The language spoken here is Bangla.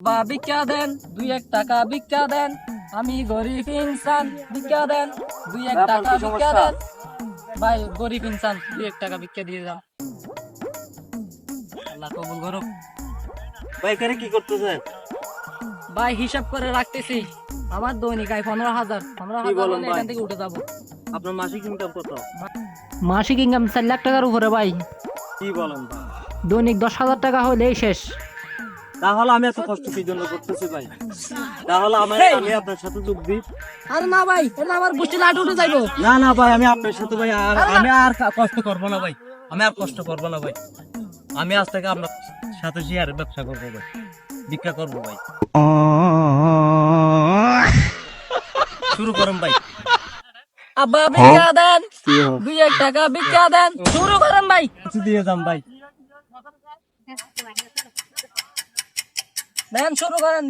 বা ভিক্ষা দেন, 2-1 টাকা ভিক্ষা দেন, আমি গরিব ইনসান, ভিক্ষা দেন, 2-1 টাকা ভিক্ষা দেন। ভাই গরিব ইনসান, 2-1 টাকা ভিক্ষা দিয়ে যাও। আল্লাহ কবুল করুক। ভাই এখানে কি করতেছেন? ভাই হিসাব করে রাখতেছি, আমার দৈনিক আয় 15,000। 15,000 বলেন হলে ভাই? এখান থেকে উঠে যাবো। আপনার মাসিক ইনকাম কত? মাসিক ইনকাম 4 লাখ টাকার উপরে ভাই। কি বলেন ভাই? দৈনিক 10,000 টাকা হলেই শেষ। তাহলে আমি এত কষ্ট কি জন্য করতেছি ভাই? তাহলে আমি আপনার সাথে যোগ দিই। আরে না ভাই, এটা আমার গোষ্ঠী লাট উঠে যাইবো। না না ভাই, আমি আপনার সাথে ভাই আমি আর কষ্ট করবো না ভাই। আমি আর কষ্ট করবো না ভাই। আমি আজ থেকে আপনার সাথে শেয়ারের ব্যবসা করবো ভাই, ভিক্ষা করবো ভাই। শুরু করুন ভাই। আব্বা ভিক্ষা দেন, 2-1 টাকা ভিক্ষা দেন, শুরু করেন ভাই। কিছু দিয়ে যান ভাই। দেন শুরু করেন।